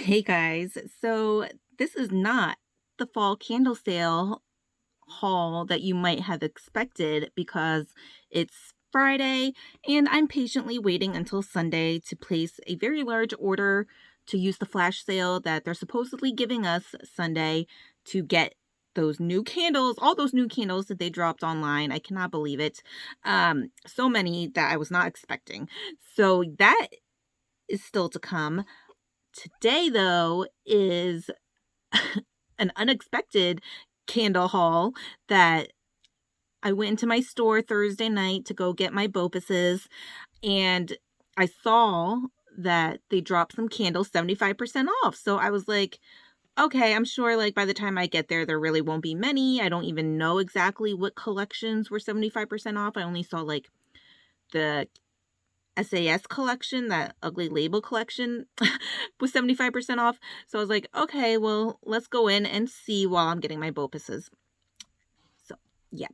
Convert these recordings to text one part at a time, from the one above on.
Hey guys, so this is not the fall candle sale haul that you might have expected because it's Friday and I'm patiently waiting until Sunday to place a very large order to use the flash sale that they're supposedly giving us Sunday to get those new candles, all those new candles that they dropped online. I cannot believe it. So many that I was not expecting. So that is still to come. Today, though, is an unexpected candle haul that I went into my store Thursday night to go get my BOPUSes, and I saw that they dropped some candles 75% off. So I was like, okay, I'm sure like by the time I get there, there really won't be many. I don't even know exactly what collections were 75% off. I only saw like the SAS collection, that ugly label collection was 75% off. So I was like, okay, well, let's go in and see while I'm getting my BOPUSes. So yeah,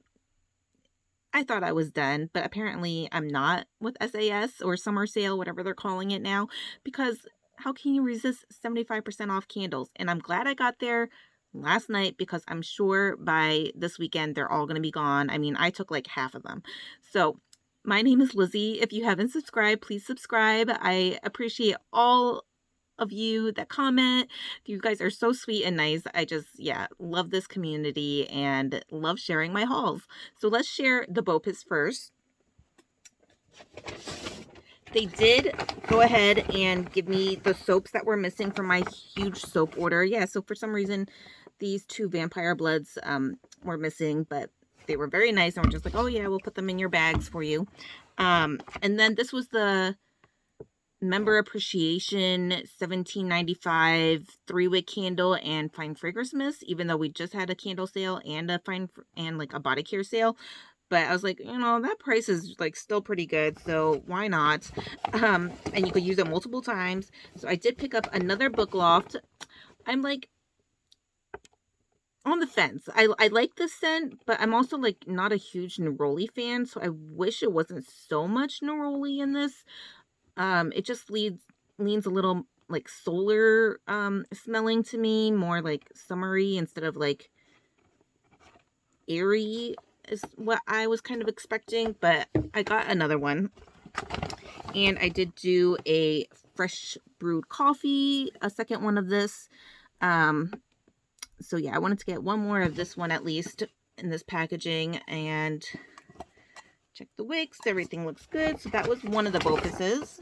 I thought I was done, but apparently I'm not with SAS or summer sale, whatever they're calling it now, because how can you resist 75% off candles? And I'm glad I got there last night because I'm sure by this weekend they're all going to be gone. I mean, I took like half of them. So my name is Lizzie. If you haven't subscribed, please subscribe. I appreciate all of you that comment. You guys are so sweet and nice. I just, yeah, love this community and love sharing my hauls. So let's share the BOPUS first. They did go ahead and give me the soaps that were missing from my huge soap order. Yeah, so for some reason, these two Vampire Bloods were missing, but they were very nice and we're just like, oh yeah, we'll put them in your bags for you. And then this was the Member Appreciation $17.95 3-wick candle and fine fragrance mist, even though we just had a candle sale and a like a body care sale. But I was like, you know, that price is like still pretty good, so why not? And you could use it multiple times. So I did pick up another Book Loft. I'm like on the fence. I like this scent, but I'm also like not a huge neroli fan, so I wish it wasn't so much neroli in this. It just leans a little like solar smelling to me, more like summery instead of like airy is what I was kind of expecting, but I got another one. And I did do a fresh brewed coffee, a second one of this. So yeah, I wanted to get one more of this one at least in this packaging and check the wicks. Everything looks good. So that was one of the BOPUSes.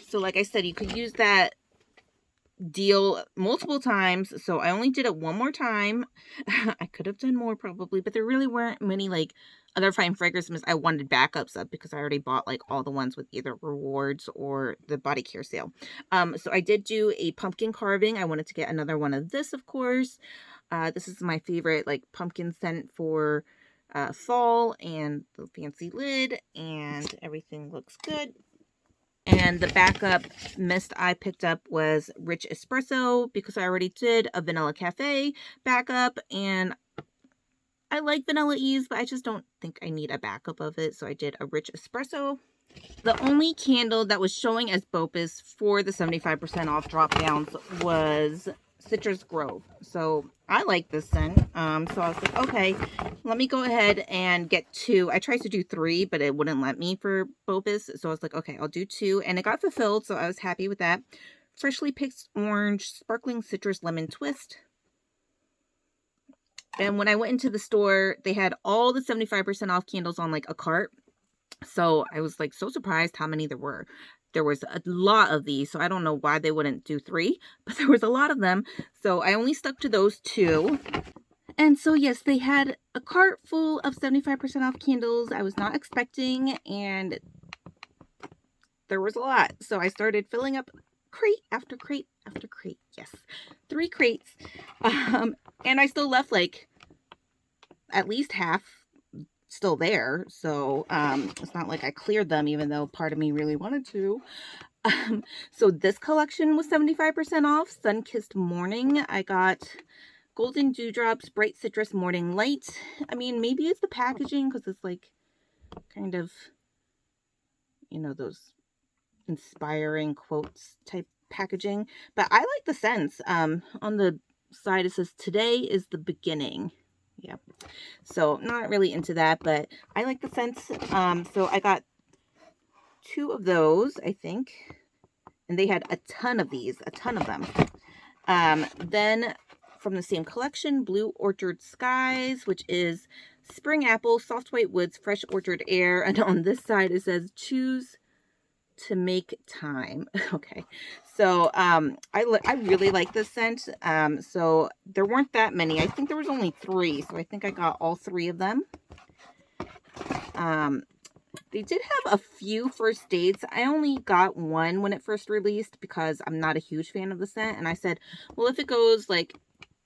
So like I said, you could use that deal multiple times, so I only did it one more time. I could have done more probably, but there really weren't many like other fine fragrances I wanted backups of because I already bought like all the ones with either rewards or the body care sale. So I did do a pumpkin carving. I wanted to get another one of this, of course. This is my favorite like pumpkin scent for fall, and the fancy lid, and everything looks good. And the backup mist I picked up was Rich Espresso because I already did a Vanilla Cafe backup. And I like Vanilla Ease, but I just don't think I need a backup of it. So I did a Rich Espresso. The only candle that was showing as BOPUS for the 75% off drop downs was Citrus Grove. So I like this scent. So I was like, okay, let me go ahead and get two. I tried to do three, but it wouldn't let me for BOPUS. So I was like, okay, I'll do two. And it got fulfilled, so I was happy with that. Freshly picked orange, sparkling citrus lemon twist. And when I went into the store, they had all the 75% off candles on like a cart. So I was like so surprised how many there were. There was a lot of these, so I don't know why they wouldn't do three, but there was a lot of them. So I only stuck to those two. And so yes, they had a cart full of 75% off candles I was not expecting, and there was a lot. So I started filling up crate after crate after crate. Yes, 3 crates. And I still left like at least half still there, so it's not like I cleared them, even though part of me really wanted to. So this collection was 75% off. Sun-Kissed Morning. I got Golden Dewdrops Bright Citrus Morning Light. I mean, maybe it's the packaging because it's like kind of, you know, those inspiring quotes type packaging, but I like the scents. On the side it says today is the beginning. Yeah. So not really into that, but I like the scents. So I got 2 of those, I think. And they had a ton of these, a ton of them. Then from the same collection, Blue Orchard Skies, which is spring apple, soft white woods, fresh orchard air. And on this side, it says choose to make time. Okay. So, I really like this scent. So there weren't that many. I think there was only 3. So I think I got all 3 of them. They did have a few first dates. I only got one when it first released because I'm not a huge fan of the scent. And I said, well, if it goes like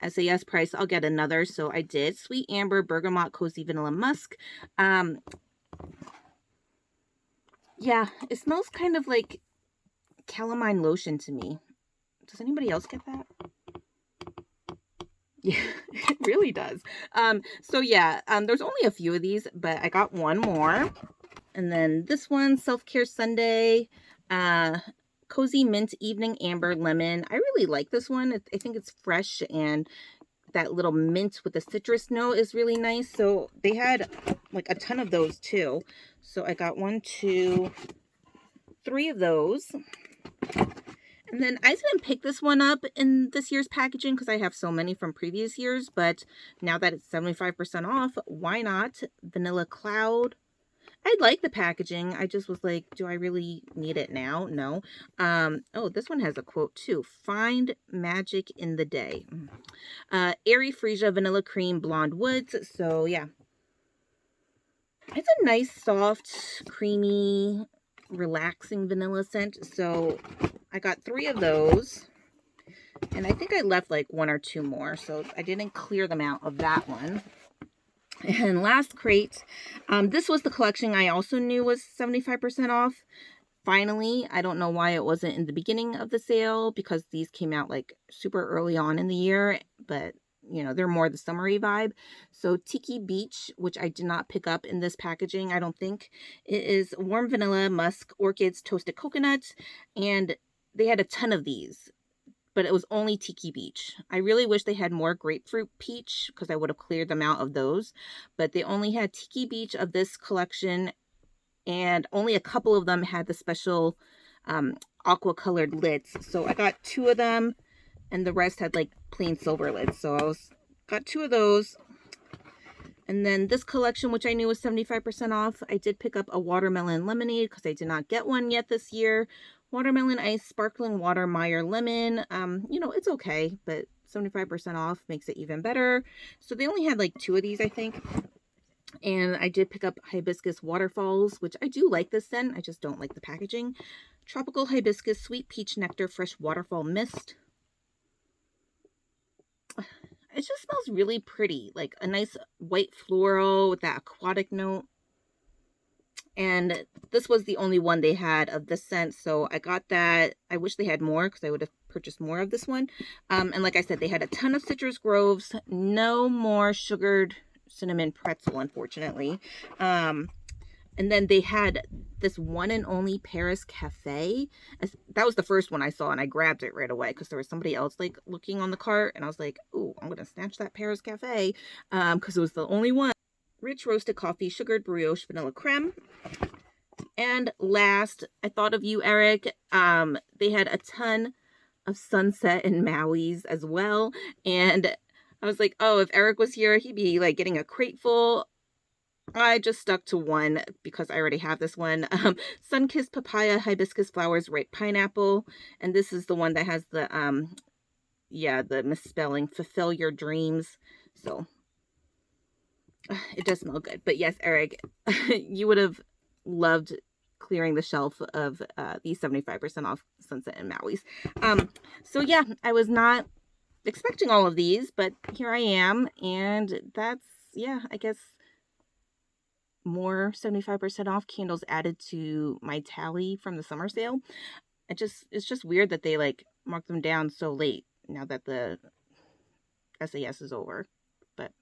SAS price, I'll get another. So I did. Sweet Amber, Bergamot, Cozy Vanilla Musk. Yeah, it smells kind of like calamine lotion to me. Does anybody else get that? Yeah, it really does. So yeah, there's only a few of these, but I got one more. And then this one, Self-Care Sunday, Cozy Mint Evening Amber Lemon. I really like this one. I think it's fresh, and that little mint with the citrus note is really nice. So they had like a ton of those too. So I got 1, 2, 3 of those. And then I didn't pick this one up in this year's packaging because I have so many from previous years. But now that it's 75% off, why not? Vanilla Cloud. I like the packaging. I just was like, do I really need it now? No. Oh, this one has a quote too. Find magic in the day. Airy Freesia Vanilla Cream Blonde Woods. So yeah. It's a nice, soft, creamy, relaxing vanilla scent. So I got 3 of those. And I think I left like 1 or 2 more. So I didn't clear them out of that one. And last crate, this was the collection I also knew was 75% off. Finally, I don't know why it wasn't in the beginning of the sale because these came out like super early on in the year, but you know, they're more the summery vibe. So Tiki Beach, which I did not pick up in this packaging, I don't think. It is warm vanilla, musk, orchids, toasted coconut, and they had a ton of these. But it was only Tiki Beach. I really wish they had more grapefruit peach because I would have cleared them out of those. But they only had Tiki Beach of this collection, and only a couple of them had the special aqua colored lids. So I got 2 of them, and the rest had like plain silver lids. So I got 2 of those. And then this collection, which I knew was 75% off, I did pick up a watermelon lemonade because I did not get one yet this year. Watermelon ice, sparkling water, Meyer lemon. You know, it's okay, but 75% off makes it even better. So they only had like 2 of these, I think. And I did pick up hibiscus waterfalls, which I do like this scent. I just don't like the packaging. Tropical hibiscus, sweet peach nectar, fresh waterfall mist. It just smells really pretty, like a nice white floral with that aquatic note. And this was the only one they had of this scent, so I got that. I wish they had more because I would have purchased more of this one. And like I said, they had a ton of citrus groves. No more sugared cinnamon pretzel, unfortunately. And then they had this one and only Paris Cafe. That was the first one I saw, and I grabbed it right away because there was somebody else like looking on the cart, and I was like, "Ooh, I'm gonna snatch that Paris Cafe," because it was the only one. Rich roasted coffee, sugared brioche, vanilla creme. And last, I thought of you, Eric. They had a ton of Sunset and Maui's as well, and I was like, oh, if Eric was here, he'd be like getting a crate full. I just stuck to one because I already have this one. Sunkissed papaya, hibiscus flowers, ripe pineapple, and this is the one that has the the misspelling, fulfill your dreams. So it does smell good. But yes, Eric, you would have loved clearing the shelf of these 75% off Sunset and Maui's. So yeah, I was not expecting all of these, but here I am, and that's, yeah, I guess more 75% off candles added to my tally from the summer sale. It's just weird that they like marked them down so late now that the SAS is over. But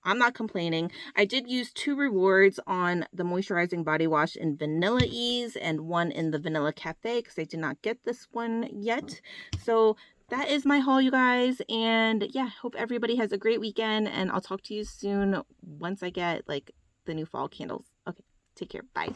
I'm not complaining. I did use 2 rewards on the moisturizing body wash in Vanilla Ease and one in the Vanilla Cafe because I did not get this one yet. So that is my haul, you guys. And yeah, hope everybody has a great weekend, and I'll talk to you soon once I get like the new fall candles. Okay, take care. Bye.